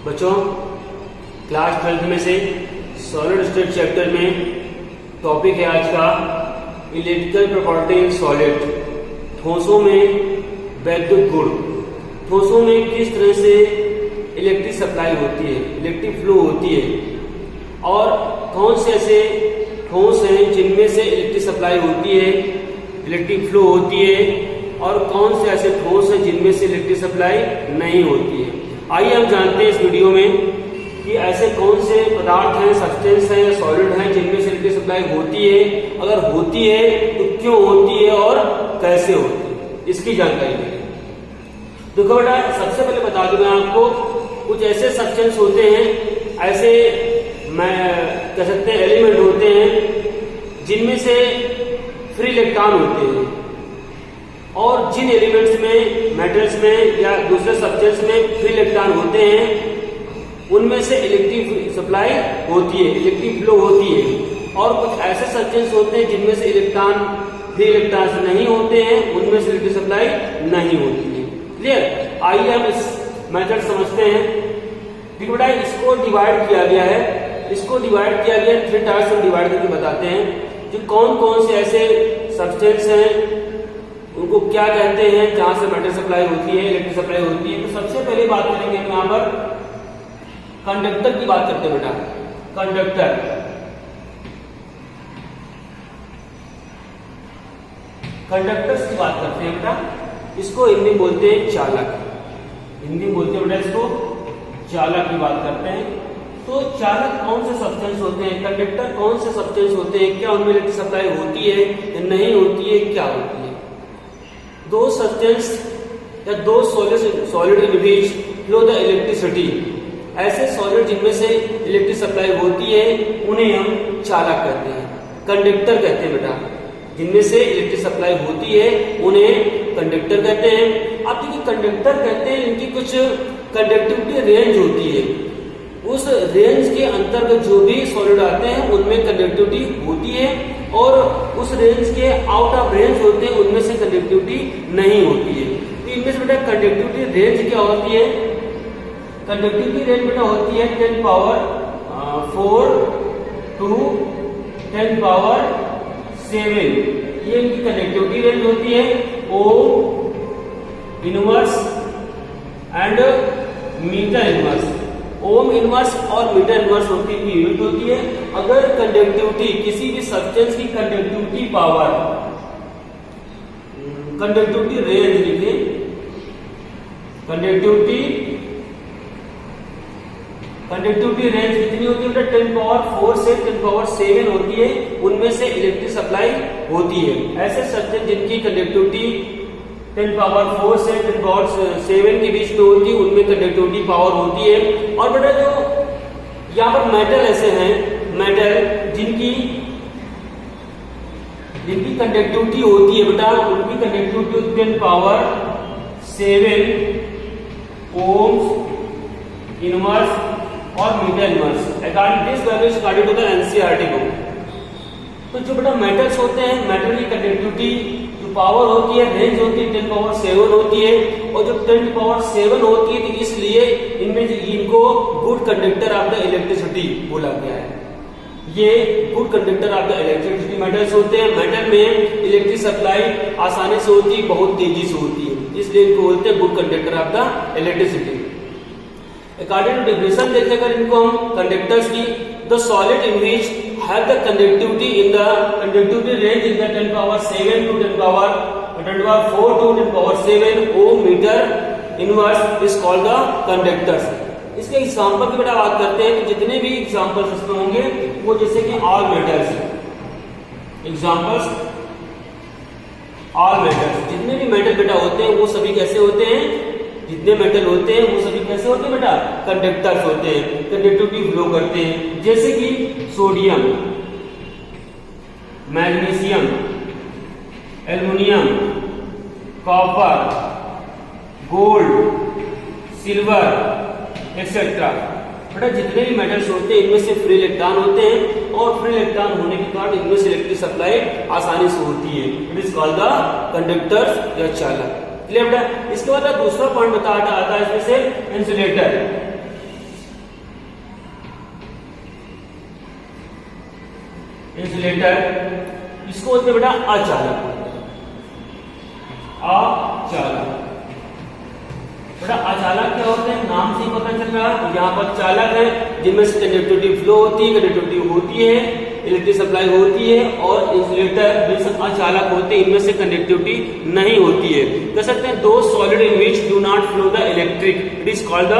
बच्चों क्लास 12 में से सॉलिड स्टेट चैप्टर में टॉपिक है आज का इलेक्ट्रिकल प्रॉपर्टी इन सॉलिड। ठोसों में वैद्युत गुण, ठोसों में किस तरह से इलेक्ट्रिक सप्लाई होती है, इलेक्ट्रिक फ्लो होती है, और कौन से ऐसे ठोस हैं जिनमें से इलेक्ट्रिक सप्लाई होती है, इलेक्ट्रिक फ्लो होती है, और कौन से ऐसे ठोस हैं जिनमें से इलेक्ट्रिक सप्लाई नहीं होती है। आइए हम जानते हैं इस वीडियो में कि ऐसे कौन से पदार्थ हैं, सब्सटेंस हैं या सॉलिड हैं जिनमें से इलेक्ट्रिक सप्लाई होती है, अगर होती है तो क्यों होती है और कैसे होती है, इसकी जानकारी देंगे। देखो बेटा, सबसे पहले बता दूं मैं आपको, कुछ ऐसे सब्सटेंस होते हैं, ऐसे मैं कह सकते हैं एलिमेंट होते हैं जिनमें से फ्री इलेक्ट्रॉन होते हैं, और जिन एलिमेंट्स में, मेटल्स में या दूसरे सब्सटेंस में फ्री इलेक्ट्रॉन होते हैं उनमें से इलेक्ट्रिक सप्लाई होती है, इलेक्ट्रिक फ्लो होती है। और कुछ ऐसे सब्सटेंस होते हैं जिनमें से इलेक्ट्रॉन, फ्री इलेक्ट्रॉन्स नहीं होते हैं, उनमें से इलेक्ट्रिक सप्लाई नहीं होती है। क्लियर? आइए हम इस मेथड समझते हैं। देखो बेटा, इसको डिवाइड किया गया है, इसको डिवाइड किया गया 3 टाइप्स में डिवाइड करके बताते हैं कि कौन कौन से ऐसे सब्सटेंस हैं, उनको क्या कहते हैं, जहां से मेटल सप्लाई होती है, इलेक्ट्रिक सप्लाई होती है। तो सबसे पहले बात करेंगे हम यहाँ पर कंडक्टर की बात करते हैं बेटा। कंडक्टर, कंडक्टर्स की बात करते हैं बेटा। इसको हिंदी में बोलते हैं चालक, हिंदी में बोलते हैं बेटा इसको चालक की बात करते हैं। तो चालक कौन से सब्सटेंस होते हैं, कंडक्टर कौन से सब्सटेंस होते हैं, क्या उनमें इलेक्ट्रिक सप्लाई होती है या नहीं होती है, क्या होती है। दो सब्सटेंस या दो solid in which flow the electricity, ऐसे सॉलिड जिनमें से इलेक्ट्रिक सप्लाई होती है उन्हें हम चालक कहते हैं, कंडक्टर कहते हैं बेटा। जिनमें से इलेक्ट्रिक सप्लाई होती है उन्हें कंडक्टर कहते हैं। अब देखिए, कंडक्टर कहते हैं इनकी कुछ कंडक्टिविटी रेंज होती है, उस रेंज के अंतर्गत जो भी सॉलिड आते हैं उनमें कंडक्टिविटी होती है, और उस रेंज के आउट ऑफ रेंज होते हैं उनमें से कंडक्टिविटी नहीं होती है। तो इनमें से बेटा कंडक्टिविटी रेंज क्या होती है, कंडक्टिविटी रेंज बेटा होती है 10 पावर 4 to 10 पावर 7, ये इनकी कंडक्टिविटी रेंज होती है। Ohm inverse and metre inverse, ohm inverse और मीटर इनवर्स होती है, यूनिट होती है। अगर कंडक्टिविटी, किसी भी सब्सटेंस की कंडक्टिविटी पावर, कंडक्टिविटी रेंज लिखिए, कंडक्टिविटी रेंज कितनी होती है, 10 पावर 4 से 10 पावर 7 होती है, उनमें से इलेक्ट्रिक सप्लाई होती है। ऐसे सब्सटेंस जिनकी कंडक्टिविटी 10 पावर 4 से 10 पावर 7 के बीच में होती है उनमें कंडक्टिविटी पावर होती है। और बेटा जो यहाँ पर मेटल ऐसे हैं, मेटल जिनकी कंडक्टिविटी होती है बेटा, उनकी कंडक्टिविटी 10 पावर 7 ओम्स इनवर्स और metre inverse according this values according to the NCERT book. तो जो बेटा मेटल्स होते हैं, मेटल की कंडक्टिविटी जो पावर होती है, रेंज होती है 10 पावर 7 होती है, और जो 10 पावर 7 होती है तो इसलिए इनमें इनको good conductor of the electricity बोला गया है। ये good conductor of the electricity metals होते हैं। मेटल में इलेक्ट्रिक सप्लाई आसानी से होती है, बहुत तेजी से होती है, इसलिए इनको बोलते हैं good conductor of the electricity. According to definition देखें अगर इनको हम कंडक्टर्स की, the solid in which have the conductivity in the conductivity range in the 10 power 7 to 10 power 4 to 10 power 7 ohm metre inverse is called the conductors. इसके example की बेटा बात करते हैं, तो जितने भी एग्जांपल्स इसमें होंगे वो जैसे कि all metals, examples all metals, जितने भी मेटल बेटा होते हैं वो सभी कैसे होते हैं, जितने मेटल होते हैं वो सभी कैसे होते हैं बेटा, कंडक्टर्स होते हैं, कंडक्टिविटी फ्लो करते हैं। जैसे कि sodium, magnesium, aluminium, copper, gold, silver etcetera. बेटा जितने भी मेटल्स होते हैं इनमें से फ्री इलेक्ट्रॉन होते हैं, और फ्री इलेक्ट्रॉन होने के कारण इनमें से इलेक्ट्रिक सप्लाई आसानी से होती है। It is called the conductors या चालक। क्लियर बेटा। इसके बाद दूसरा पॉइंट आता है इसमें से इंसुलेटर। इंसुलेटर, इसको बोलते हैं बेटा अचालक। अचालक बेटा अचालक क्या होते हैं, नाम से ही पता चल रहा है। यहाँ पर चालक है जिनमें से कंडक्टिविटी फ्लो होती है, कंडक्टिविटी होती है, इलेक्ट्रिक सप्लाई होती है, और इंसुलेटर जो अचालक होते हैं इनमें से कंडक्टिविटी नहीं होती है। कह सकते हैं दो solid in which do not flow the electric, it is called the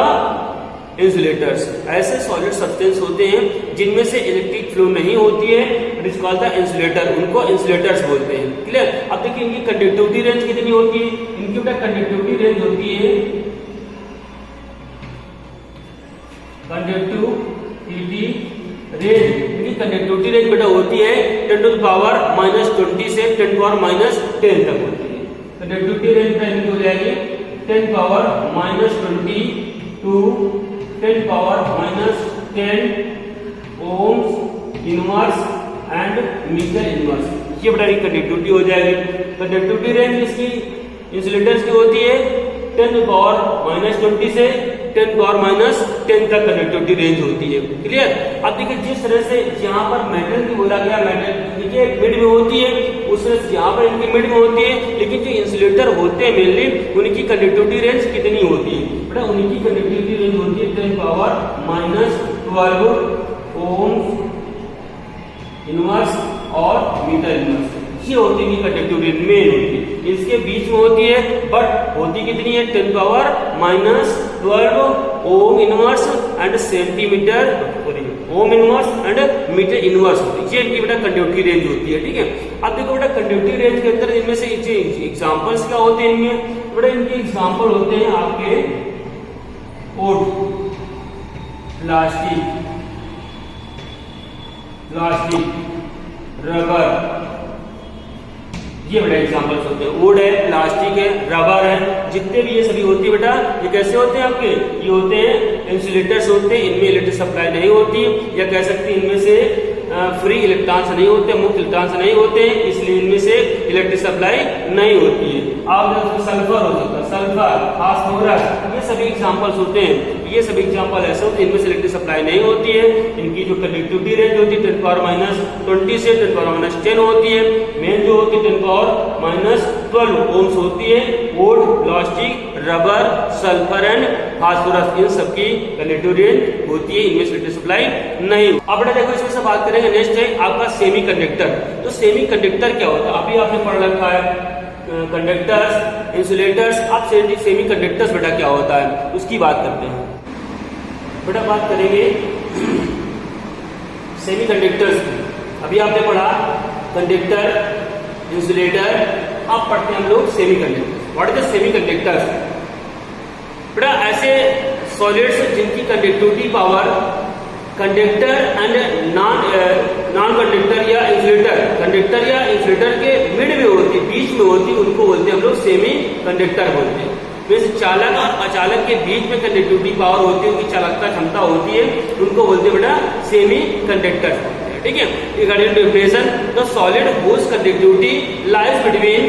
insulators. ऐसे सॉलिड सब्सटेंस होते हैं जिनमें से इलेक्ट्रिक फ्लो नहीं होती है, it is called the insulator, उनको इंसुलेटर्स बोलते हैं। क्लियर। अब देखिए इनकी कंडक्टिविटी रेंज कितनी होती है, इनकी बेटा कंडक्टिविटी रेंज होती है, कंडक्टिविटी रेंज, इनकी कंडक्टिविटी रेंज बेटा होती है 10⁻⁻20 से 10⁻⁻10 तक होती है। कंडक्टिविटी रेंज बेटा इनकी हो जाएगी 10⁻⁻20 to 10⁻⁻10 ohms inverse and metre inverse, ये बेटा कंडक्टिविटी हो जाएगी। कंडक्टिविटी रेंज इसकी इंसुलेटर्स की होती है 10⁻⁻20 से 10⁻�10 तक कंडक्टिविटी रेंज होती है। क्लियर। अब देखिए जिस तरह से यहाँ पर मेटल की बोला गया, मेटल देखिए मिड में होती है, उस तरह से यहाँ पर इनकी मिड में होती है, लेकिन जो इंसुलेटर होते हैं मेनली उनकी कंडक्टिविटी रेंज कितनी होती है बेटा, उनकी कंडक्टिविटी रेंज होती है 10⁻12 ohms इनवर्स और मीटर इनवर्स, ये होती है कंडक्टिविटी मेन होती है। इसके बीच में होती है बट होती कितनी है 10⁻12 ohm inverse and centimetre ohm inverse and metre inverse होती है, ये इनकी बेटा कंडक्टिविटी रेंज होती है। ठीक है। अब देखो बेटा कंडक्टिविटी रेंज के अंदर इनमें से एग्जांपल्स क्या होते हैं इनमें, बेटा इनके एग्जांपल होते हैं आपके वुड, प्लास्टिक, रबर, ये बेटा एग्जांपल्स होते हैं। वुड है, प्लास्टिक है, रबर है, जितने भी ये सभी होती है बेटा, ये कैसे होते हैं आपके, ये होते हैं इंसुलेटर्स होते हैं, इनमें इलेक्ट्रिक सप्लाई नहीं होती, या कह सकते हैं इनमें से फ्री इलेक्ट्रॉन्स नहीं होते, मुक्त इलेक्ट्रॉन्स नहीं होते, इसलिए इनमें से इलेक्ट्रिक सप्लाई नहीं होती है। आप सल्फर हो सकता है, सल्फर, फास्फोरस, ये सभी एग्जांपल्स होते हैं। ये सभी एग्जांपल ऐसे होते हैं इनमें से इलेक्ट्रिक सप्लाई नहीं होती है, इनकी जो कंडक्टिविटी रेंज होती है 10⁻20 से 10⁻10 होती है, मेन जो होती है 10⁻12 ओम्स होती है। Wood, plastic, rubber, sulphur and phosphorus, इन सबकी कंडक्टिविटी रेंज होती है, इनमें से इलेक्ट्रिक सप्लाई नहीं। अब बेटा देखो इसमें से बात करेंगे, नेक्स्ट है आपका सेमी कंडक्टर। तो सेमी कंडक्टर क्या होता है, अभी आपने पढ़ रखा है कंडक्टर्स, इंसुलेटर्स, अब सेमी कंडक्टर्स बेटा क्या होता है उसकी बात करते हैं। बेटा बात करेंगे सेमी कंडक्टर्स की। अभी आपने पढ़ा कंडक्टर, इंसुलेटर, अब पढ़ते हैं हम लोग semi conductor. What is the semi conductors? बेटा ऐसे सॉलिड्स जिनकी conductivity power conductor and non conductor या इंसुलेटर के मिड में होती, बीच में होती, उनको बोलते हैं हम लोग सेमी कंडक्टर बोलते हैं। वैसे चालक और अचालक के बीच में कंडक्टिविटी पावर होती है, उनकी चालकता क्षमता होती है, उनको बोलते हैं बेटा सेमी कंडक्टर। ठीक है। Regarding definition, the solid whose conductivity lies between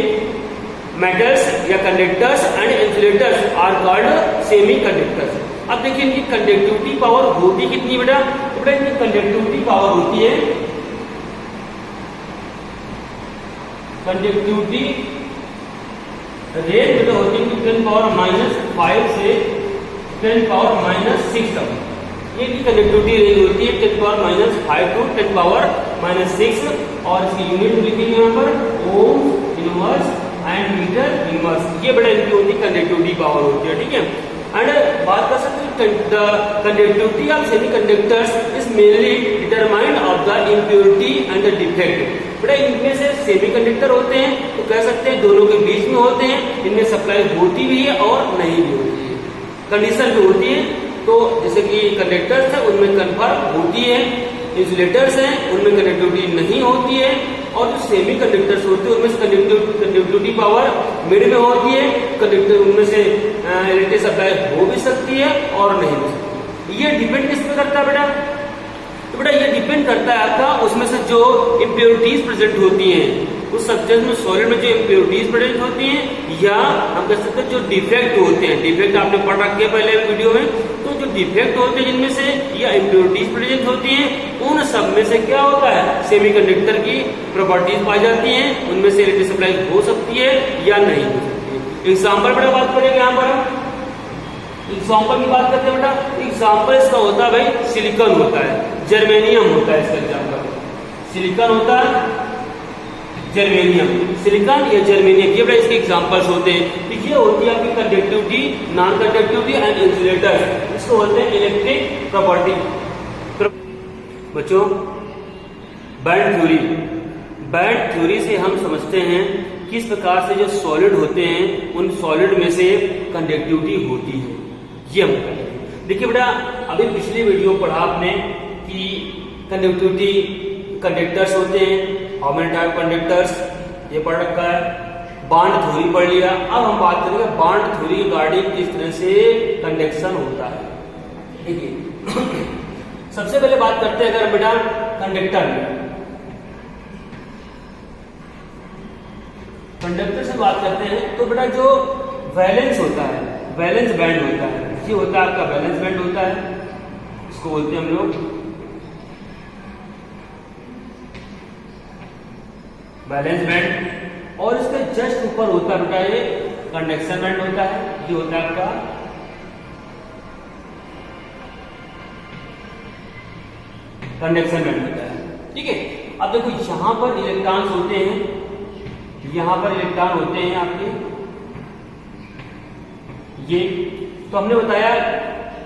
metals या conductors and insulators are called semi conductors. अब देखिए इनकी कंडक्टिविटी पावर होती कितनी बेटा, तो बेटा इनकी कंडक्टिविटी पावर होती है, कंडक्टिविटी रेंज बेटा होती है 10⁻⁵ से 10⁻⁶ तक, ये की कंडक्टिविटी रेंज होती है 10⁻⁵ to 10⁻⁶, और इसकी यूनिट लिखेंगे यहाँ पर ohm inverse and metre inverse, ये बेटा इनकी होती है कंडक्टिविटी पावर होती है। ठीक है। एंड बात कर सकते हैं conductivity of semiconductors is mainly determined of the impurity and the defect. बेटा इनमें से सेमीकंडक्टर होते हैं तो कह सकते हैं दोनों के बीच में होते हैं, इनमें सप्लाई होती भी है और नहीं भी होती है, कंडीशन भी होती है। तो जैसे कि कंडक्टर्स है उनमें कन्फर्म होती है, इंसुलेटर्स हैं उनमें कंडक्टिविटी नहीं होती है, और जो सेमी कंडक्टर्स होते हैं उनमें से कंडक्टिविटी पावर मिड में होती है, कंडक्टर उनमें से इलेक्ट्रिक सप्लाई हो भी सकती है और नहीं हो सकती। ये डिपेंड किस पे करता है बेटा, तो बेटा ये डिपेंड करता है आपका उसमें से जो इम्प्योरिटीज प्रेजेंट होती हैं, उस सब्सटेंस में सॉलिड में जो इम्प्योरिटीज प्रेजेंट होती हैं, या हम कह सकते हैं जो डिफेक्ट होते हैं। डिफेक्ट आपने पढ़ रखे हैं पहले वीडियो में, तो जो डिफेक्ट होते हैं जिनमें से या इम्प्योरिटीज प्रेजेंट होती हैं, उन सब में से क्या होता है, सेमीकंडक्टर की प्रॉपर्टीज पाई जाती हैं, उनमें से इलेक्ट्रिक सप्लाई हो सकती है या नहीं हो सकती है। एग्जाम्पल बेटा बात करेंगे यहाँ पर हम एग्जाम्पल की बात करते हैं बेटा। एग्जाम्पल इसका होता है भाई सिलिकॉन होता है, जर्मेनियम होता है, इसका एग्जाम्पल सिलिकॉन होता है, जर्मेनियम, सिलिकॉन या जर्मेनियम, ये बड़ा इसके एग्जांपल्स होते हैं। तो ये होती है आपकी conductivity, non conductivity and insulator, इसको बोलते हैं इलेक्ट्रिक प्रॉपर्टी। बच्चों बैंड थ्योरी, बैंड थ्योरी से हम समझते हैं किस प्रकार से जो सॉलिड होते हैं उन सॉलिड में से कंडक्टिविटी होती है, ये हम देखिए बेटा। अभी पिछली वीडियो पढ़ा आपने कि कंडक्टिविटी कंडक्टर्स होते हैं, हाउ मेनी टाइप कंडक्टर्स, ये पढ़ रखा है। बॉन्ड थ्योरी पढ़ लिया। अब हम बात करेंगे बॉन्ड थ्योरी रिगार्डिंग किस तरह से कंडक्शन होता है। देखिए सबसे पहले बात करते हैं अगर बेटा कंडक्टर में, कंडक्टर से बात करते हैं तो बेटा जो वैलेंस होता है, वैलेंस बैंड होता है, ये होता है आपका वैलेंस बैंड होता है, इसको बोलते हैं हम लोग वैलेंस बैंड। और इसके जस्ट ऊपर होता है बेटा ये कंडक्शन बैंड होता है, ये होता है आपका कंडक्शन बैंड होता है, ठीक है। अब देखो यहां पर इलेक्ट्रॉन्स होते हैं, यहां पर इलेक्ट्रॉन होते हैं आपके, ये तो हमने बताया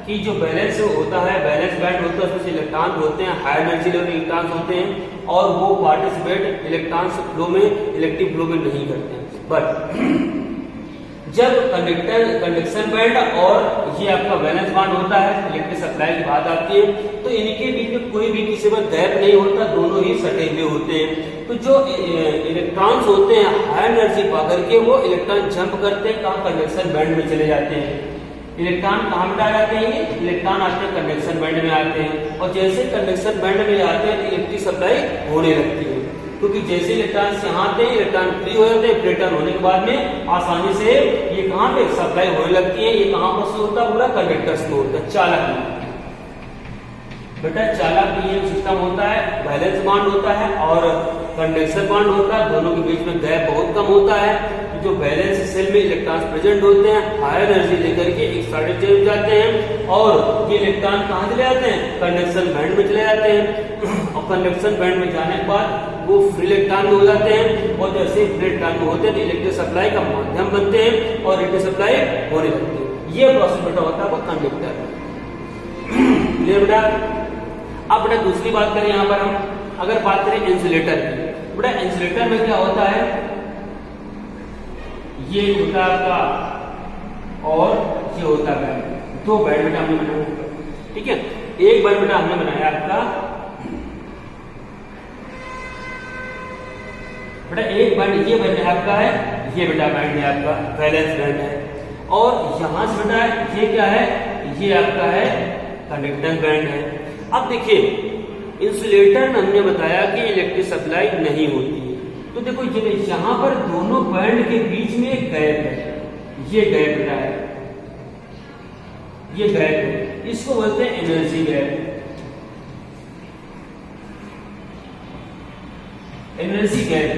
कि जो बैलेंस होता है, बैलेंस बैंड होता है, उसमें इलेक्ट्रॉन होते हैं, हाई एनर्जी लेवल इलेक्ट्रॉन्स होते हैं और वो पार्टिसिपेट इलेक्ट्रॉन्स फ्लो में, इलेक्ट्रिक फ्लो में नहीं करते हैं। बट जब कंडक्शन बैंड और ये आपका वैलेंस बैंड होता है, इलेक्ट्रिक सप्लाई की बात आती है, तो इनके बीच में कोई भी किसी में गैप नहीं होता, दोनों ही सटे हुए होते हैं। तो जो इलेक्ट्रॉन्स होते हैं हाई एनर्जी पा करके वो इलेक्ट्रॉन जंप करते हैं, कहाँ कंडक्शन बैंड में चले जाते हैं। इलेक्ट्रॉन कहाँ में आ जाते हैं, इलेक्ट्रॉन आते हैं कंडक्शन बैंड में आते हैं, और जैसे कंडक्शन बैंड में आते हैं तो इलेक्ट्रिक सप्लाई होने लगती है, क्योंकि जैसे इलेक्ट्रॉन यहाँ आते हैं इलेक्ट्रॉन फ्री हो जाते हैं, रिटर्न होने के बाद में आसानी से ये कहाँ पे सप्लाई होने लगती है। ये कहाँ पर से होता है, पूरा कंडक्टर्स में होता है, चालक में बेटा, चालक ये सिस्टम होता है, वैलेंस बॉन्ड होता है और कंडक्शन बॉन्ड होता है, दोनों के बीच में गैप बहुत कम होता है। जो बैलेंस सेल में इलेक्ट्रॉन्स प्रेजेंट होते हैं हाई एनर्जी लेकर के एक्साइटेड चले जाते हैं और ये इलेक्ट्रॉन कहाँ चले जाते हैं, कंडक्शन बैंड में चले जाते हैं और कंडक्शन बैंड में जाने के बाद वो फ्री इलेक्ट्रॉन हो जाते हैं और जैसे फ्री इलेक्ट्रॉन होते हैं तो इलेक्ट्रिक सप्लाई का माध्यम बनते हैं और इलेक्ट्रिक सप्लाई होने लगती है। ये प्रोसेस बेटा होता है आपका कंडक्टर। क्लियर बेटा। अब बेटा दूसरी बात करें यहाँ पर हम अगर बात करें इंसुलेटर की, बेटा इंसुलेटर में क्या होता है, ये होता है आपका और ये होता है बैंड, दो बैंड बेटा हमने बनाया, ठीक है। एक बैंड बेटा हमने बनाया आपका बेटा, एक बैंड ये बैंड आपका है, ये बेटा बैंड है आपका वैलेंस बैंड है, और यहां से बेटा ये क्या है, ये आपका है कंडक्टेंस बैंड है। अब देखिए इंसुलेटर में हमने बताया कि इलेक्ट्रिक सप्लाई नहीं होती है, तो देखो ये यहां पर दोनों बैंड के बीच में एक गैप है, ये गैप बेटा है, ये गैप है, इसको बोलते हैं एनर्जी गैप, एनर्जी गैप।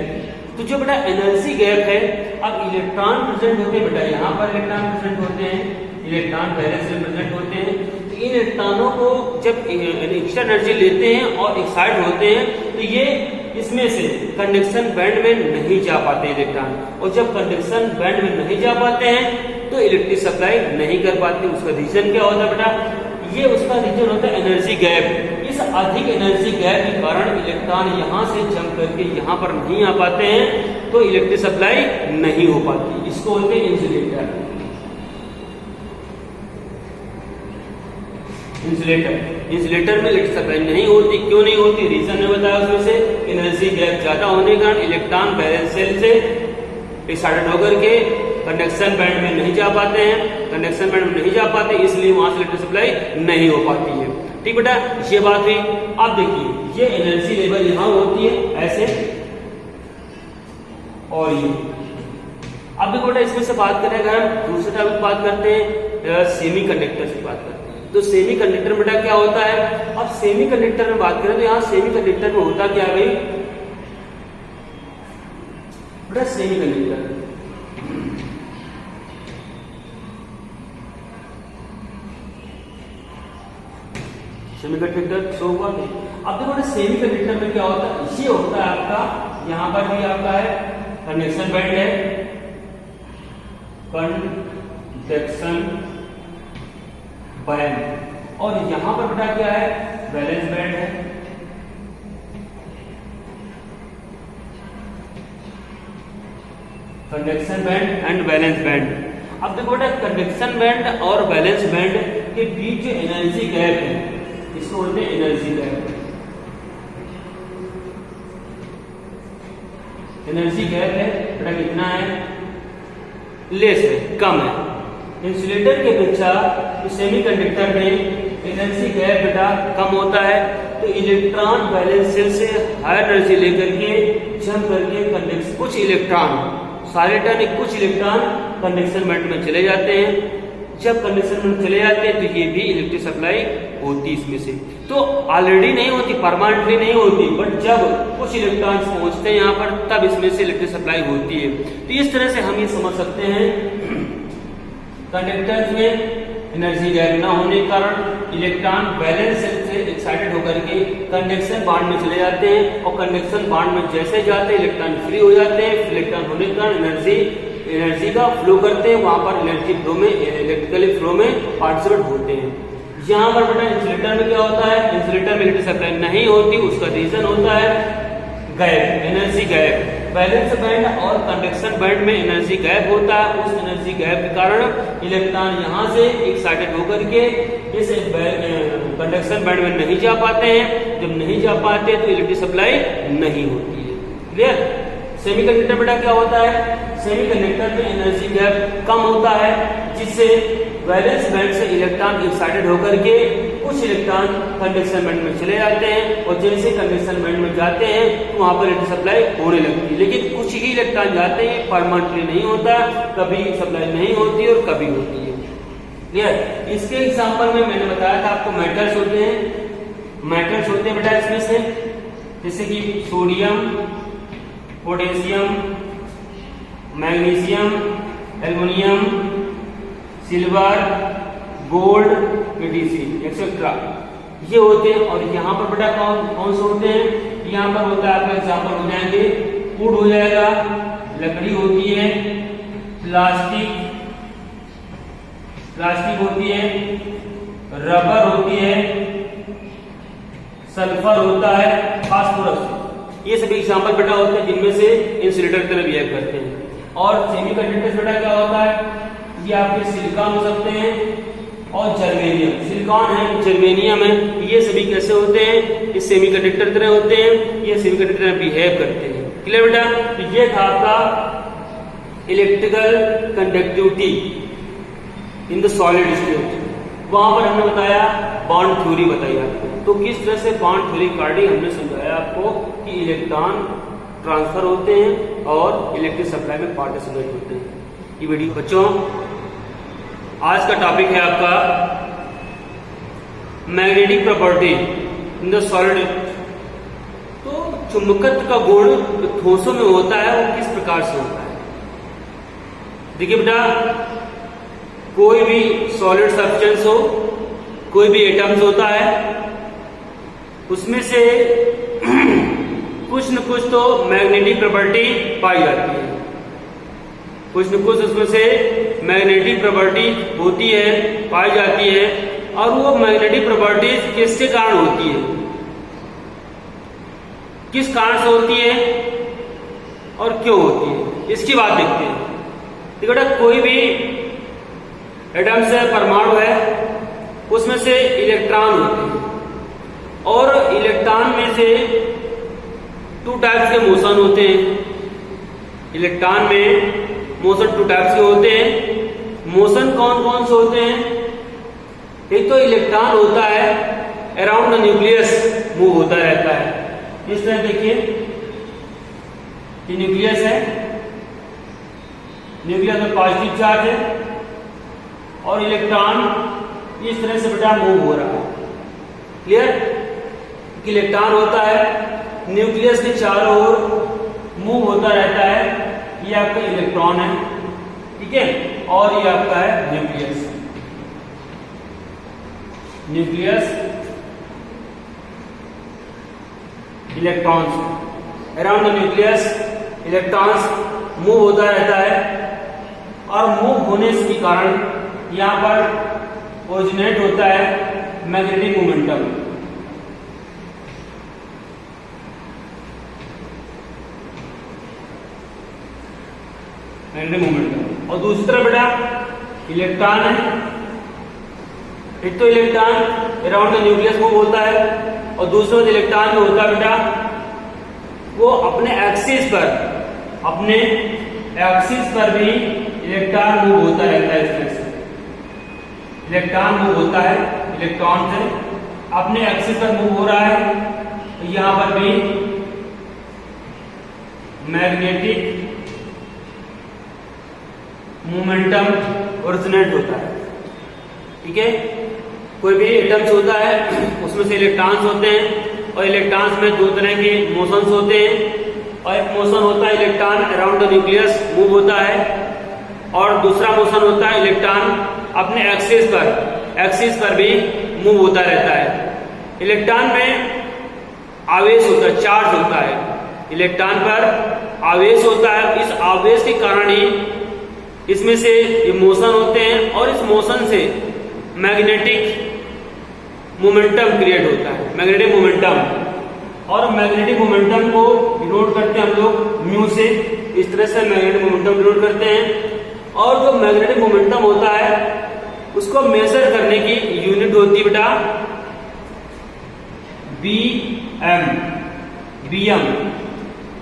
तो जो बेटा एनर्जी गैप है, अब इलेक्ट्रॉन प्रेजेंट होते हैं बेटा, यहां पर इलेक्ट्रॉन प्रेजेंट होते हैं, इलेक्ट्रॉन बैलेंस में प्रेजेंट होते हैं, तो इन इलेक्ट्रॉनों को जब एक्स्ट्रा एनर्जी लेते हैं और एक्साइट होते हैं तो ये इसमें से कंडक्शन बैंड में नहीं जा पाते इलेक्ट्रॉन, और जब कंडक्शन बैंड में नहीं जा पाते हैं तो इलेक्ट्रिक सप्लाई नहीं कर पाते। उसका रीजन क्या होता है बेटा, ये उसका रीजन होता है एनर्जी गैप। इस अधिक एनर्जी गैप के कारण इलेक्ट्रॉन यहां से जंप करके यहां पर नहीं आ पाते हैं तो इलेक्ट्रिक सप्लाई नहीं हो पाती, इसको बोलते हैं इंसुलेटर। इंसुलेटर में इलेक्ट्रिक सप्लाई नहीं होती, क्यों नहीं होती, रीजन ने बताया उसमें से एनर्जी गैप ज्यादा होने के कारण इलेक्ट्रॉन बैलेंस सेल से एक्साइटेड होकर के कंडक्शन बैंड में नहीं जा पाते हैं, कंडक्शन बैंड में नहीं जा पाते, इसलिए वहां से इलेक्ट्रिक सप्लाई नहीं हो पाती है। ठीक बेटा, ये बात हुई। अब देखिए ये एनर्जी लेवल यहां होती है ऐसे, और ये अब देखो बेटा इसमें से बात करें, अगर हम दूसरे टॉपिक बात करते हैं सेमी कंडक्टर की बात करते हैं, तो तो सेमीकंडक्टर बेटा क्या होता है? अब सेमीकंडक्टर में बात करें तो यहाँ सेमीकंडक्टर में होता क्या है भाई बेटा? सेमीकंडक्टर सो हुआ नहीं। अब देखो बेटा सेमीकंडक्टर में क्या होता है? ये होता है आपका, यहाँ पर भी आपका है कंडक्शन बैंड है, कंडक्शन बैंड, और यहां पर बेटा क्या है? वैलेंस बैंड है। Conduction band and valence band. अब देखो बेटा कंडक्शन बैंड और वैलेंस बैंड के बीच जो एनर्जी गैप है इसको बोलते हैं एनर्जी गैप। एनर्जी गैप है बेटा कितना है? लेस है, कम है। इंसुलेटर के अपेक्षा सेमीकंडक्टर में एनर्जी गैप बेटा कम होता है, तो इलेक्ट्रॉन वैलेंस शेल से हाई एनर्जी लेकर के जंप करके कंडक्शन, कुछ इलेक्ट्रॉन सारे टन कुछ इलेक्ट्रॉन कंडक्शन बैंड में चले जाते हैं। जब कंडक्शन बैंड चले जाते हैं तो ये भी इलेक्ट्रिक सप्लाई होती इसमें से, तो ऑलरेडी नहीं होती, परमानेंटली नहीं होती, बट जब कुछ इलेक्ट्रॉन्स पहुंचते हैं यहाँ पर तब इसमें से इलेक्ट्रिक सप्लाई होती है। तो इस तरह से हम ये समझ सकते हैं कंडक्टर्स में एनर्जी गैप न होने के कारण इलेक्ट्रॉन वैलेंस शेल से एक्साइटेड होकर के कंडक्शन बांड में चले जाते हैं, और कंडक्शन बांड में जैसे जाते हैं इलेक्ट्रॉन फ्री हो जाते हैं। इलेक्ट्रॉन होने के कारण एनर्जी का फ्लो करते हैं, वहां पर एनर्जी फ्लो में, इलेक्ट्रिकली फ्लो में पार्टिसिपेट होते हैं। यहाँ पर बेटा इंसुलेटर में क्या होता है? इंसुलेटर में इलेक्ट्रिक सप्लाई नहीं होती, उसका रीजन होता है gap, energy gap. Valence band और कंडक्शन बैंड में एनर्जी गैप होता है, उस एनर्जी गैप के कारण इलेक्ट्रॉन यहाँ से एक्साइटेड होकर के इस कंडक्शन बैंड में नहीं जा पाते हैं। जब नहीं जा पाते तो इलेक्ट्रिक सप्लाई नहीं होती है। क्लियर? सेमीकंडक्टर बेटा क्या होता है? सेमीकंडक्टर में एनर्जी गैप कम होता है, जिससे वैलेंस बैंड से इलेक्ट्रॉन एक्साइटेड होकर के कुछ इलेक्ट्रॉन कंडक्शन बैंड में चले जाते हैं, और जैसे कंडक्शन बैंड में जाते हैं तो वहां पर इलेक्ट्रिक सप्लाई होने लगती है। लेकिन कुछ ही इलेक्ट्रॉन जाते हैं, परमानेंटली नहीं होता, कभी सप्लाई नहीं होती और कभी होती है। क्लियर? इसके एग्जांपल में मैंने बताया था आपको मेटल्स होते हैं, मेटल्स होते हैं बेटा इसमें से, जैसे कि sodium, potassium, magnesium, aluminium, silver, gold, Medici etcetera, ये होते हैं। और यहाँ पर बेटा कौन से होते हैं? यहाँ पर होता है आपका एग्जाम्पल हो जाएंगे, वुड हो जाएगा, लकड़ी होती है, प्लास्टिक होती है, रबर होती है, सल्फर होता है, फास्फोरस, ये सभी एग्जाम्पल बेटा होते हैं जिनमें से इंसुलेटर की तरह बिहेव करते हैं। और सेमीकंडक्टर्स बेटा क्या होता है? ये आपके सिलिकॉन हो सकते हैं और जर्मेनियम, सिलिकॉन है, जर्मेनियम है, ये सभी कैसे होते हैं? ये सेमीकंडक्टर तरह होते हैं, ये सेमीकंडक्टर तरह बिहेव करते हैं। क्लियर बेटा? तो ये था आपका electrical conductivity in the solid state. वहां पर हमने बताया बॉन्ड थ्योरी बताई आपको, तो किस तरह से बॉन्ड थ्योरी कार्डिंग हमने समझाया आपको कि इलेक्ट्रॉन ट्रांसफर होते हैं और इलेक्ट्रिक सप्लाई में पार्टिसिपेट होते हैं। ये वीडियो बच्चों आज का टॉपिक है आपका magnetic property in the solid. तो चुंबकत्व का गुण जो ठोसों में होता है वो किस प्रकार से होता है? देखिए बेटा, कोई भी सॉलिड सब्सटेंस हो, कोई भी एटम्स होता है, उसमें से कुछ न कुछ तो मैग्नेटिक प्रॉपर्टी पाई जाती है, कुछ न कुछ उसमें से मैग्नेटिक प्रॉपर्टी होती है, पाई जाती है। और वो मैग्नेटिक प्रॉपर्टीज किसके कारण होती है, किस कारण से होती है और क्यों होती है, इसकी बात देखते हैं। देखो बेटा, कोई भी एटम्स है, परमाणु है, उसमें से इलेक्ट्रॉन होते हैं, और इलेक्ट्रॉन में से टू टाइप्स के मोशन होते हैं। इलेक्ट्रॉन में मोशन टू टाइप्स के होते हैं। मोशन कौन कौन से होते हैं? एक तो इलेक्ट्रॉन होता है अराउंड द न्यूक्लियस मूव होता रहता है। इस तरह देखिए, ये न्यूक्लियस है, न्यूक्लियस में पॉजिटिव चार्ज है, और इलेक्ट्रॉन इस तरह से बेटा मूव हो रहा है। क्लियर? इलेक्ट्रॉन होता है न्यूक्लियस के चारों ओर मूव होता रहता है, ये आपका इलेक्ट्रॉन है, ठीक है, और ये आपका है nucleus. Nucleus electrons, around the nucleus electrons move होता रहता है, और मूव होने के कारण यहां पर ओरिजिनेट होता है मैग्नेटिक मोमेंटम। Magnetic momentum. और दूसरी तरफ बेटा इलेक्ट्रॉन है, एक तो electron around the nucleus move होता है, और दूसरा इलेक्ट्रॉन जो होता है बेटा वो अपने एक्सिस पर भी इलेक्ट्रॉन मूव होता रहता है। इस तरह से इलेक्ट्रॉन मूव होता है, इलेक्ट्रॉन से अपने एक्सिस पर मूव हो रहा है, तो यहां पर भी मैग्नेटिक मोमेंटम ओरिजिनेट होता है। ठीक है, कोई भी एटम्स होता है उसमें से इलेक्ट्रॉन्स होते हैं, और इलेक्ट्रॉन्स में दो तरह के मोशंस होते हैं, और एक मोशन होता है electron around the nucleus move होता है, और दूसरा मोशन होता है इलेक्ट्रॉन अपने एक्सिस पर भी मूव होता रहता है। इलेक्ट्रॉन में आवेश होता है, चार्ज होता है, इलेक्ट्रॉन पर आवेश होता है, इस आवेश के कारण ही इसमें से ये मोशन होते हैं, और इस मोशन से मैग्नेटिक मोमेंटम क्रिएट होता है, मैग्नेटिक मोमेंटम। और मैग्नेटिक मोमेंटम को डिनोट करते हैं हम लोग म्यू से, इस तरह से मैग्नेटिक मोमेंटम डिनोट करते हैं। और जो मैग्नेटिक मोमेंटम होता है उसको मेजर करने की यूनिट होती है बेटा बीएम,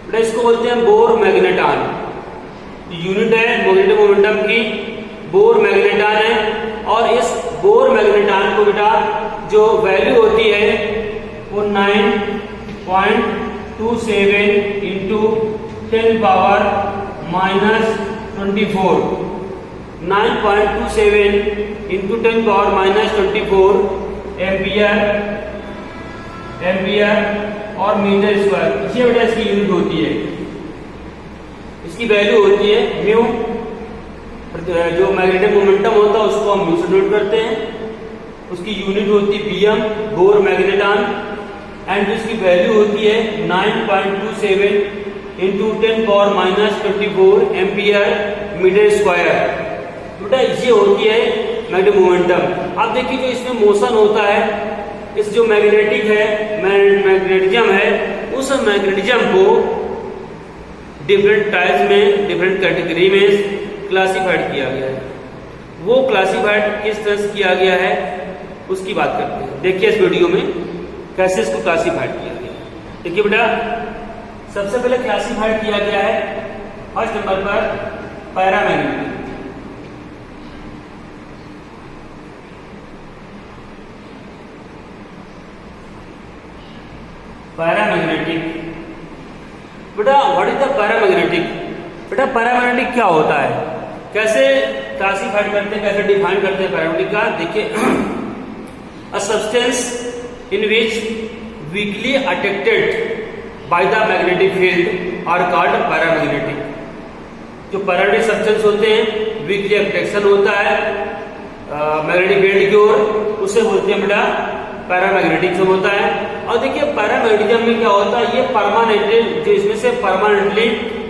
बेटा इसको बोलते हैं बोर मैग्नेटॉन। यूनिट है मैग्नेटिक मोमेंटम की बोर मैग्नेटॉन है, और इस बोर मैग्नेटॉन को बेटा जो वैल्यू होती है वो 9.27 into 10 power -24, 9.27 into 10 power -24 ampere और मीटर स्क्वायर, ये बेटा इसकी यूनिट होती है। इसकी वैल्यू होती है म्यू, जो मैग्नेटिक मोमेंटम होता है उसको हम म्यू से डिनोट करते हैं, उसकी यूनिट होती है बीएम बोर मैग्नेटॉन, एंड इसकी वैल्यू होती है 9.27 into 10 power -24 ampere metre square. बेटा ये होती है मैग्नेटिक मोमेंटम। अब देखिए जो इसमें मोशन होता है, इस जो मैग्नेटिक है मैग्नेटिज्म है, उस मैग्नेटिज्म को डिफरेंट टाइप्स में, डिफरेंट कैटेगरी में क्लासिफाइड किया गया है। वो क्लासिफाइड किस तरह से किया गया है उसकी बात करते हैं। देखिए इस वीडियो में कैसे इसको क्लासिफाइड किया गया है। देखिए बेटा सबसे पहले क्लासिफाइड किया गया है फर्स्ट नंबर पर पैरामैग्नेटिक। पैरामैग्नेटिक बेटा व्हाट इज द पैरामैग्नेटिक? बेटा पैरामैग्नेटिक क्या होता है, कैसे क्लासिफाइड करते हैं, कैसे डिफाइन करते हैं पैरामैग्नेटिक का? देखिए a substance in which weakly attracted by the magnetic field are called paramagnetic. जो पैरामैग्नेटिक सब्सटेंस होते हैं वीकली अट्रैक्शन होता है मैग्नेटिक फील्ड की ओर, उसे बोलते हैं बेटा पैरामैग्नेटिज्म होता है। और देखिए पैरामैग्नेटिज्म में क्या होता है, ये परमानेंटली, जो इसमें से परमानेंटली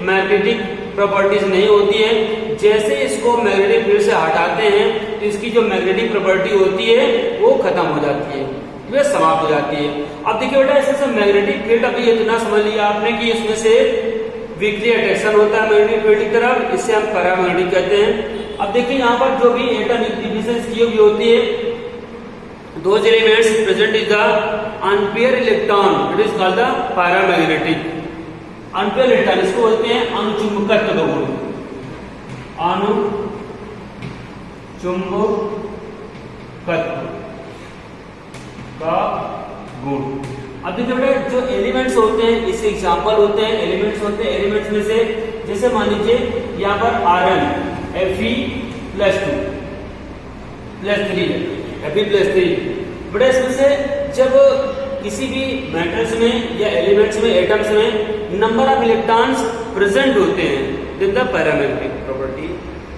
मैग्नेटिक प्रॉपर्टीज नहीं होती है, जैसे इसको मैग्नेटिक फील्ड से हटाते हैं तो इसकी जो मैग्नेटिक प्रॉपर्टी होती है वो खत्म हो जाती है, वह समाप्त हो जाती है। अब देखिए बेटा इससे मैग्नेटिक फील्ड, अभी इतना समझ लिया आपने कि इसमें से वीकली अट्रैक्शन होता है मैग्नेटिक फील्ड की तरफ, इससे हम पैरामैग्नेटिक कहते हैं। अब देखिए यहाँ पर जो भी एटम डिफिशिएंसी की हुई होती है, those elements present is the unpaired electron, it is called the paramagnetic। Unpaired electron इसको बोलते हैं अनुचुंबकत्व गुण, अनुचुंबकत्व का गुण। अब देखिए बेटा जो एलिमेंट्स होते हैं इससे एग्जांपल होते हैं, एलिमेंट्स होते हैं, एलिमेंट्स में से जैसे मान लीजिए यहाँ पर Rn Fe+2+3 है, Fe+3। बेटा इसमें से जब किसी भी मेटल्स में या एलिमेंट्स में, एटम्स में नंबर ऑफ इलेक्ट्रॉन्स प्रेजेंट होते हैं, देन द पैरामैग्नेटिक प्रॉपर्टी।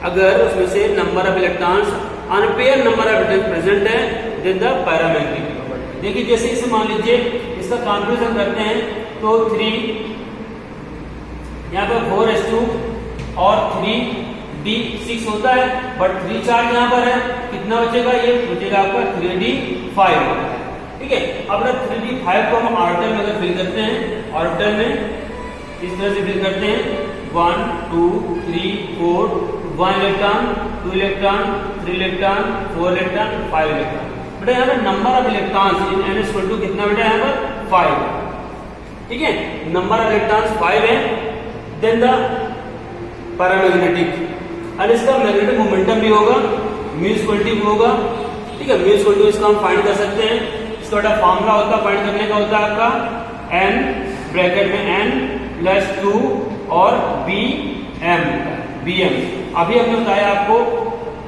अगर उसमें से number of electrons unpaired number of electrons present है, देन द पैरामैग्नेटिक प्रॉपर्टी। देखिए जैसे इसे मान लीजिए इसका कंपैरिजन करते हैं तो 3 यहाँ पर 4s2 और 3d6 होता है, बट 3 चार्ज यहाँ पर है, कितना बचेगा? ये बचेगा आपका 3d5। ठीक है, अब 3d5 को हम ऑर्बिटल में अगर फिल करते हैं, ऑर्बिटल में इस तरह से फिल करते हैं 1 2 3 4, 1 electron, 2 electron, 3 electron, 4 electron, 5 electron. बेटा यहाँ पर number of electrons in n equal to कितना बेटा यहाँ पर 5। ठीक है, नंबर ऑफ इलेक्ट्रॉन्स 5 है, देन द पैरामैग्नेटिक और इसका मैग्नेटिक मोमेंटम भी होगा, म्यू इक्वल टू होगा। ठीक है, म्यू इक्वल टू इसका हम फाइंड कर सकते हैं। इसका बेटा फॉर्मूला होता है फाइंड करने का होता है आपका n ब्रैकेट में n+2 और bm। अभी हमने बताया आपको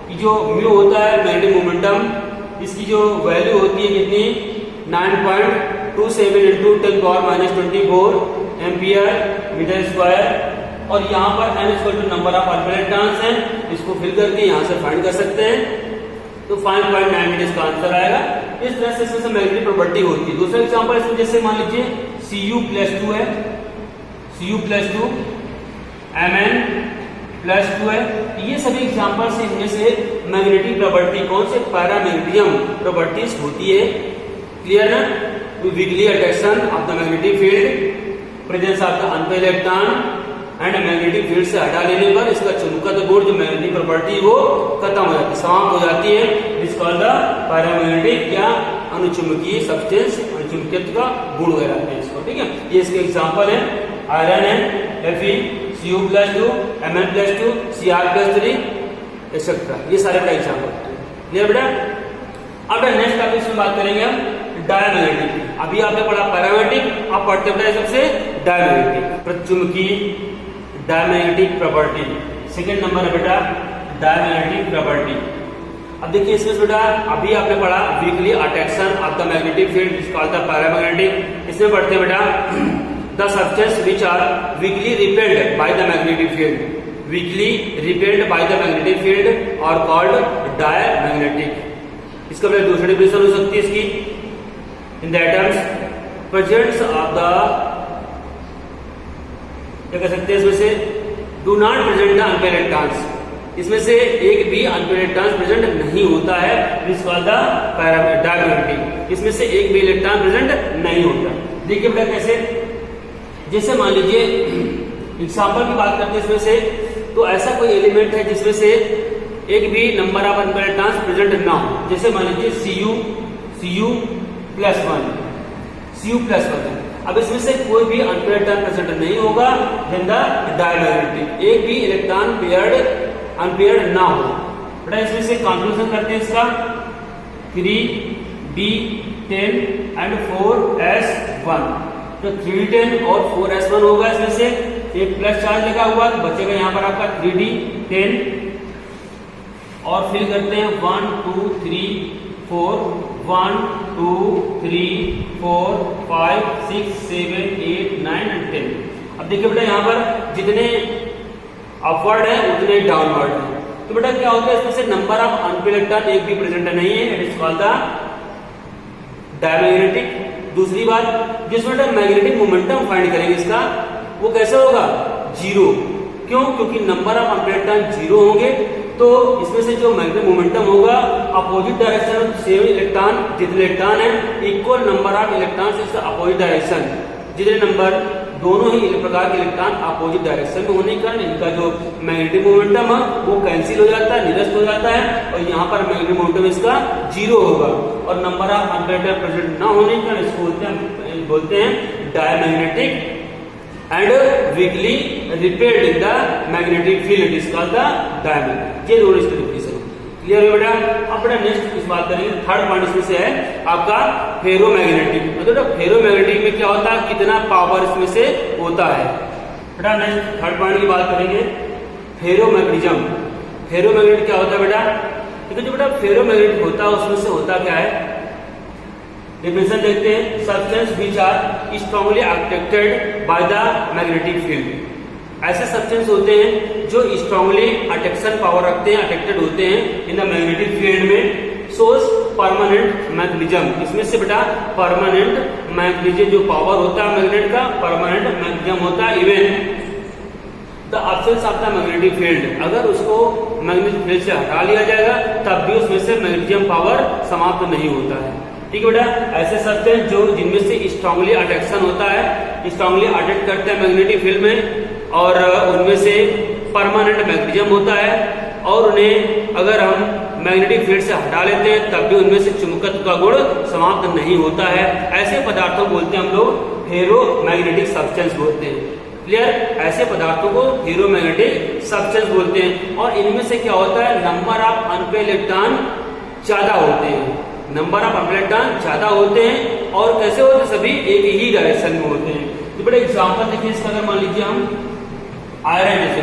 कि जो म्यू होता है मैग्नेटिक मोमेंटम, इसकी जो वैल्यू होती है कितनी? 9.27 इंटू 10⁻24 एम्पियर मीटर स्क्वायर। और यहाँ पर n equal to number of electrons हैं, इसको फिल करके यहाँ से फाइंड कर सकते हैं, तो 5.9 इसका आंसर आएगा। इस तरह से इसमें मैग्नेटिक प्रॉपर्टी होती है। दूसरा एग्जांपल इसमें जैसे मान लीजिए Cu+2 है, Cu+2 Mn+2 है। ये सभी एग्जांपल से इनमें से मैग्नेटिक प्रॉपर्टी कौन से? पैरामैग्नेटियम प्रॉपर्टीज होती है। क्लियर ना? Weekly attraction of the magnetic field, presence of the unpaired electron and magnetic field से हटा लेने पर इसका चुंबकत्व गुण जो मैग्नेटिक प्रॉपर्टी वो खत्म हो जाती है, समाप्त हो जाती है। दिस कॉल्ड द पैरामैग्नेटिक या अनुचुंबकीय सब्सटेंस, अनुचुंबकत्व का गुण कहलाते हैं इसको। ठीक है, ये इसके एग्जांपल है, आयरन है Fe, Cu+2, Mn+2, Cr+3 etcetera. ये सारे बड़ा एग्जांपल। क्लियर बेटा? अब नेक्स्ट टॉपिक में बात करेंगे हम डायमैग्नेटिक। अभी आपने पढ़ा पैरामैग्नेटिक, अब पढ़ते हैं सबसे डायमैग्नेटिक, प्रचुंबकीय डायमैग्नेटिक प्रॉपर्टी। सेकंड नंबर है बेटा डायमैग्नेटिक प्रॉपर्टी। अब देखिए इसमें बेटा अभी आपने पढ़ा weakly attraction of the magnetic field is called the paramagnetic. इसमें पढ़ते हैं बेटा the substance which are weakly repelled by the magnetic field, weakly repelled by the magnetic field और कॉल्ड डायमैग्नेटिक। इसका पहले दूसरी डेफिनेशन हो सकती है इसकी, in the atoms presence of the, क्या कह सकते हैं इसमें से, do not present the unpaired electrons, इसमें से एक भी अनपेयर इलेक्ट्रॉन प्रेजेंट नहीं होता है, दिस कॉल्ड द डायमैग्नेटिक। इसमें से एक भी इलेक्ट्रॉन प्रेजेंट नहीं होता। देखिए बेटा कैसे, जैसे मान लीजिए एग्जांपल की बात करते हैं इसमें से, तो ऐसा कोई एलिमेंट है जिसमें से एक भी number of unpair electrons present ना हो। जैसे मान लीजिए Cu+1। अब इसमें से कोई भी अनपेयर इलेक्ट्रॉन प्रेजेंट नहीं होगा, देन द डायमैग्नेटिक, एक भी इलेक्ट्रॉन अनपेयर्ड ना हो। बेटा इसमें से कंक्लूजन करते हैं इसका 3d10 एंड 4s1। तो 3d10 और 4s1 होगा, इसमें से एक प्लस चार्ज लगा हुआ, तो बचेगा यहाँ पर आपका 3d10 और फिल करते हैं 1 2 3 4, 1 2 3 4 5 6 7 8 9 एंड 10। अब देखिए बेटा यहाँ पर जितने अपवर्ड है उतने डाउनवर्ड है, तो बेटा क्या होता है इसमें से नंबर ऑफ अनपेयर इलेक्ट्रॉन एक भी प्रेजेंट नहीं है, it is called the diamagnetic. दूसरी बात, जिसमें मैग्नेटिक मोमेंटम फाइंड करेंगे इसका, वो कैसे होगा? 0। क्यों? क्योंकि नंबर ऑफ अनपेयर इलेक्ट्रॉन 0 होंगे, तो इसमें से जो मैग्नेटिक मोमेंटम होगा अपोजिट डायरेक्शन में सेम इलेक्ट्रॉन, जितने इलेक्ट्रॉन है इक्वल नंबर ऑफ इलेक्ट्रॉन से अपोजिट डायरेक्शन, जितने नंबर दोनों ही प्रकार के इलेक्ट्रॉन अपोजिट डायरेक्शन में होने के कारण इनका जो मैग्नेटिक मोमेंटम है वो कैंसिल हो जाता है, निरस्त हो जाता है, और यहाँ पर मैग्नेटिक मोमेंटम इसका 0 होगा। और नंबर ऑफ अनपेयर प्रेजेंट ना होने के कारण इसको बोलते हैं diamagnetic and weekly repelled in the magnetic field, is called the diamagnetic. ये दोनों इसके डिफिनेशन। क्लियर है बेटा? अब बेटा नेक्स्ट इस बात करेंगे, थर्ड पॉइंट इसमें से है आपका फेरोमैग्नेटिक। मतलब फेरोमैग्नेटिक में क्या होता है, कितना पावर इसमें से होता है। बेटा नेक्स्ट थर्ड पॉइंट की बात करेंगे, फेरोमैग्नेटिज्म। फेरोमैग्नेटिक क्या होता है बेटा? लेकिन जो बेटा फेरोमैग्नेटिक होता है उसमें से होता क्या है, डेफिनेशन देखते हैं। Substance which are strongly attracted by the magnetic field. ऐसे सब्सटेंस होते हैं जो स्ट्रांगली अट्रैक्शन पावर रखते हैं, अट्रैक्टेड होते हैं इन द मैग्नेटिक फील्ड में, सोर्स परमानेंट मैग्नेटिज्म। इसमें से बेटा परमानेंट मैग्नेटिज्म जो पावर होता है मैग्नेट का, परमानेंट मैग्नेटिज्म होता है। Even the absence of the magnetic field, अगर उसको मैग्नेटिक फील्ड से हटा लिया जाएगा तब भी उसमें से मैग्नेटिज्म पावर समाप्त नहीं होता है। ठीक है बेटा, ऐसे सब्सटेंस जो जिनमें से स्ट्रांगली अट्रैक्शन होता है, स्ट्रांगली अट्रैक्ट करते हैं मैग्नेटिक फील्ड में, और उनमें से परमानेंट मैग्नेटिज्म होता है, और उन्हें अगर हम मैग्नेटिक फील्ड से हटा लेते हैं तब भी उनमें से चुंबकत्व का गुण समाप्त नहीं होता है। ऐसे पदार्थों को बोलते हैं हम लोग फेरोमैग्नेटिक सब्सटेंस बोलते हैं। क्लियर, ऐसे पदार्थों को फेरोमैग्नेटिक सब्सटेंस बोलते हैं। और इनमें से क्या होता है, नंबर ऑफ अनपेयर्ड इलेक्ट्रॉन ज्यादा होते हैं, नंबर ऑफ अनपेयर्ड इलेक्ट्रॉन ज्यादा होते हैं। और कैसे होते हैं, सभी एक ही डायरेक्शन में होते हैं। तो बड़ा एग्जाम्पल देखिए इसका, अगर मान लीजिए हम आयरन जैसे,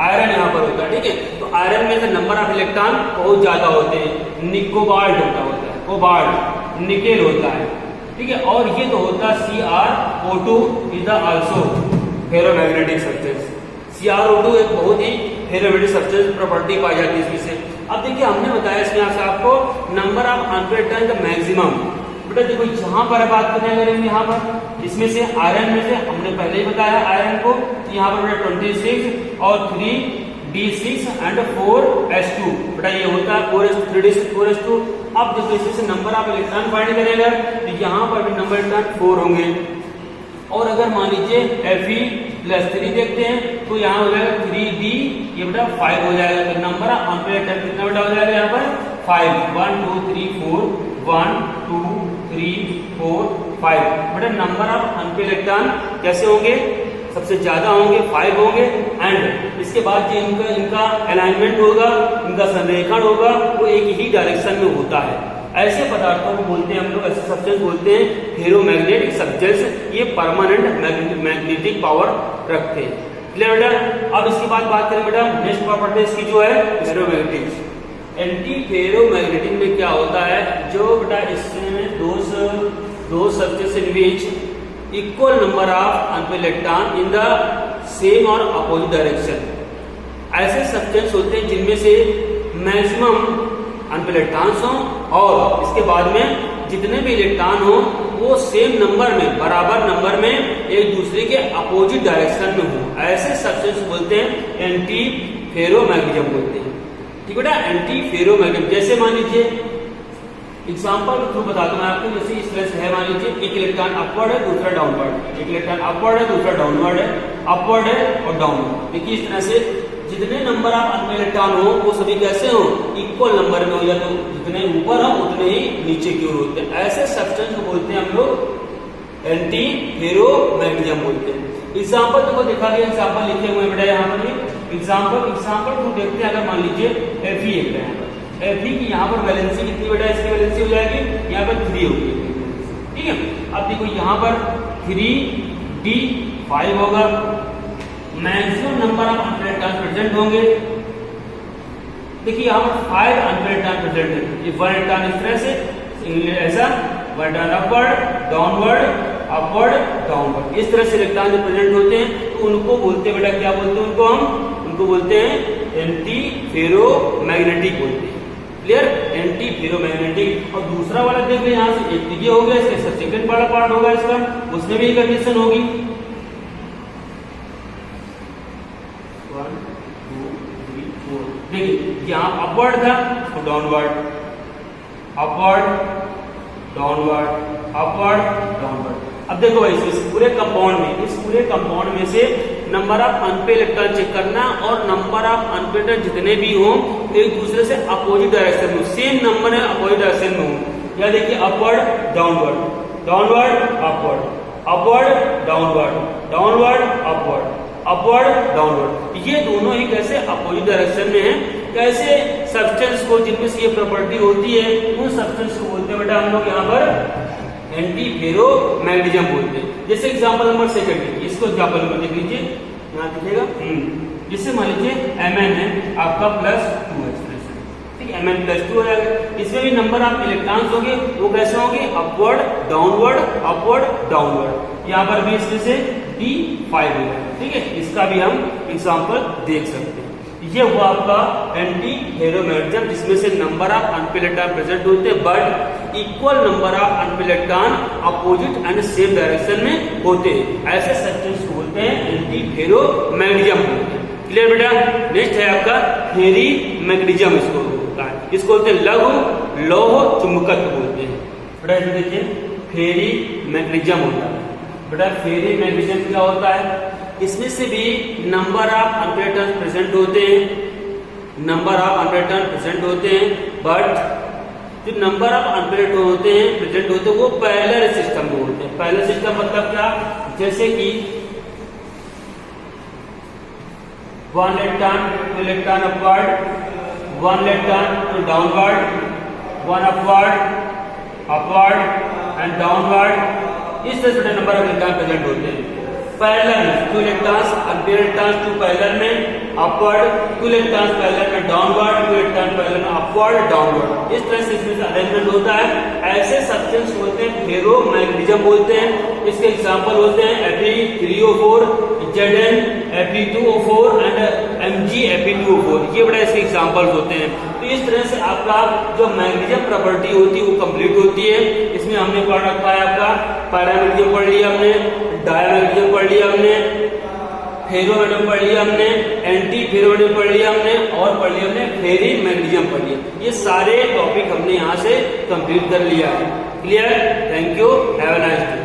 आयरन यहाँ पर होता है, ठीक है, तो आयरन में से नंबर ऑफ इलेक्ट्रॉन बहुत ज्यादा होते हैं। निकोबाल्ट होता है, कोबाल्ट, निकेल होता है, ठीक है। और ये तो होता है CrO2 is the also ferromagnetic substance. CrO2 एक बहुत ही फेरोमैग्नेटिक सब्सटेंस प्रॉपर्टी पाई जाती है इसमें से। अब देखिए हमने बताया इसमें आपको नंबर ऑफ अनपेयर्ड इलेक्ट्रॉन का मैक्सिमम। बेटा देखो यहाँ पर बात करने करेंगे, यहाँ पर इसमें से आयरन में से हमने पहले ही बताया आयरन को, यहाँ पर बेटा 26 और 3d6 एंड 4s2, बेटा ये होता है 4s2, 3d6 4s2। अब देखो इसमें से नंबर ऑफ इलेक्ट्रॉन फाइंड करेगा तो यहाँ पर भी नंबर इलेक्ट्रॉन 4 होंगे। और अगर मान लीजिए Fe+3 देखते हैं तो यहाँ हो जाएगा 3d, ये बेटा 5 हो जाएगा। तो नंबर ऑफ अनपेयर्ड इलेक्ट्रॉन कितना बेटा हो जाएगा यहाँ पर 5, 1 2 3 4, 1 2 3 4 5। बेटा नंबर ऑफ अनपेयर्ड इलेक्ट्रॉन कैसे होंगे, सबसे ज्यादा होंगे, 5 होंगे। एंड इसके बाद जो इनका अलाइनमेंट होगा, इनका संरेखण होगा, वो एक ही डायरेक्शन में होता है। ऐसे पदार्थों को बोलते हैं हम लोग, ऐसे सब्सटेंस बोलते हैं फेरोमैग्नेटिक सब्सटेंस। ये परमानेंट मैग्नेटिक पावर रखते हैं। क्लियर बेटा। अब इसके बाद बात करें बेटा नेक्स्ट प्रॉपर्टी इसकी जो है फेरोमैग्नेटिक। एंटी फेरोमैग्नेटिक में क्या होता है, जो बेटा इसमें दो substance in which equal number of unpaired electron in the same और अपोजिट डायरेक्शन। ऐसे सब्सटेंस होते हैं जिनमें से मैक्सिमम अनपेयर्ड इलेक्ट्रॉन्स हो और इसके बाद में जितने भी इलेक्ट्रॉन हो वो सेम नंबर में, बराबर नंबर में एक दूसरे के अपोजिट डायरेक्शन में हो, ऐसे सब्सटेंस बोलते हैं एंटी फेरोमैग्नेटिज्म बोलते हैं। ठीक है बेटा, एंटी फेरोमैग्नेटिज्म। जैसे मान लीजिए एग्जांपल के थ्रू बता दूं मैं आपको, जैसे इस तरह से है, मान लीजिए एक इलेक्ट्रॉन अपवर्ड है दूसरा डाउनवर्ड, एक इलेक्ट्रॉन अपवर्ड है दूसरा डाउनवर्ड है, अपवर्ड है और डाउनवर्ड। देखिए इस तरह से जितने नंबर ऑफ अनपेयर्ड इलेक्ट्रॉन हो वो सभी कैसे हो, इक्वल नंबर में हो, या तो जितने ऊपर हो उतने ही नीचे की ओर होते हैं। ऐसे सब्सटेंस को बोलते हैं हम लोग एंटी फेरोमैग्नेटिज्म बोलते हैं। एग्जांपल देखो दिखा गया, एग्जांपल लिखे हुए बेटा यहाँ पर एग्जांपल को देखते हैं। अगर मान लीजिए Fe एक है, Fe की यहाँ पर वैलेंसी कितनी बेटा, इसकी वैलेंसी हो जाएगी यहाँ पर 3 होगी, ठीक है। अब देखो यहाँ पर 3d5 होगा, maximum number of unpaired electron present होंगे। देखिए यहाँ पर 5 अनपेयर्ड इलेक्ट्रॉन प्रेजेंट है, ये 1 इलेक्ट्रॉन इस तरह से ऐसा 1 इलेक्ट्रॉन अपवर्ड डाउनवर्ड, इस तरह से इलेक्ट्रॉन जो प्रेजेंट होते हैं तो उनको बोलते हैं बेटा, क्या बोलते हैं उनको, हम उनको बोलते हैं एंटी फेरोमैग्नेटिक बोलते हैं। Clear, anti ferromagnetic. और दूसरा वाला देख ले, यहाँ से एक ये हो गया, इसका सेकंड वाला पार्ट होगा इसका, उसमें भी कंडीशन होगी 1 2 3 4। देखिए यहाँ अपवर्ड था तो डाउनवर्ड, अपवर्ड डाउनवर्ड। अब देखो भाई इस पूरे कंपाउंड में से number of unpaired electron check करना, और नंबर ऑफ अनपेयर्ड जितने भी हो एक दूसरे से अपोजिट डायरेक्शन में, सेम नंबर है अपोजिट डायरेक्शन में हो। या देखिए अपवर्ड डाउनवर्ड अपवर्ड डाउनवर्ड, ये दोनों ही कैसे अपोजिट डायरेक्शन में है। कैसे सब्सटेंस को जिनमें से ये प्रॉपर्टी होती है उन सब्सटेंस को बोलते हैं बेटा हम लोग यहाँ पर एंटी फेरोमैग्नेटिज्म बोलते हैं। जैसे एग्जांपल नंबर 2, इसको एग्जांपल नंबर देख लीजिए, यहाँ दिखेगा। जिससे मान लीजिए Mn है आपका +2 है, ठीक है, Mn+2 हो जाएगा। इसमें भी नंबर ऑफ इलेक्ट्रॉन्स होंगे, वो कैसे होंगे, अपवर्ड डाउनवर्ड। यहाँ पर भी इसमें से D5 होगा। ठीक है, इसका भी हम एग्जांपल देख सकते हैं। ये हुआ आपका एंटी फेरोमैग्नेटिज्म, जिसमें से number of unpaired electron present होते हैं but equal number of unpaired electron opposite and same direction में होते हैं। ऐसे सब्सटेंस को बोलते हैं एंटी फेरोमैग्नेटिज्म। क्लियर बेटा। नेक्स्ट है आपका फेरी मैग्नेटिज्म, इसको होता है, इसको बोलते हैं लघु लौह चुंबकत्व बोलते हैं। बेटा इसमें देखिए फेरी मैग्नेटिज्म होता है। बेटा फेरी मैग्नेटिज्म क्या होता है, इसमें से भी number of unpaired electron present होते हैं, बट जो number of unpaired electron present होते हैं वो पैरेलल सिस्टम में होते हैं। पैरेलल सिस्टम मतलब क्या, जैसे कि 1 electron 2 electron upward, 1 electron 2 downward, 1 upward and downward. इस तरह से नंबर ऑफ इलेक्ट्रॉन प्रेजेंट होते हैं। पैरेलल में 2 इलेक्ट्रॉन्स अनपेड इलेक्ट्रॉन्स 2 पैरेलल में अपवर्ड, 2 इलेक्ट्रॉन्स पैरेलल में डाउनवर्ड, 2 इलेक्ट्रॉन पैरेलल में अपवर्ड डाउनवर्ड। इस तरह से इसमें अरेंजमेंट होता है। ऐसे सब्सटेंस होते हैं फेरोमैग्नेटिज्म बोलते हैं। इसके एग्जांपल होते हैं Fe3O4, Zn Fe2O4 and Mg Fe2O4। ये बड़ा इसके एग्जांपल्स होते हैं। तो इस तरह से आपका जो मैग्नेटिज्म प्रॉपर्टी होती है वो कंप्लीट होती है। इसमें हमने पढ़ रखा है आपका पैरामैग्नेटिज्म पढ़ लिया हमने, डायमैग्नेटिज्म पढ़ लिया हमने, फेरोमैग्नेटिज्म पढ़ लिया हमने, एंटी फेरोमैग्नेटिज्म पढ़ लिया हमने और पढ़ लिया हमने फेरी मैग्नेटिज्म पढ़ लिया। ये सारे टॉपिक हमने यहाँ से कंप्लीट कर लिया है। Clear. Thank you, have a nice day.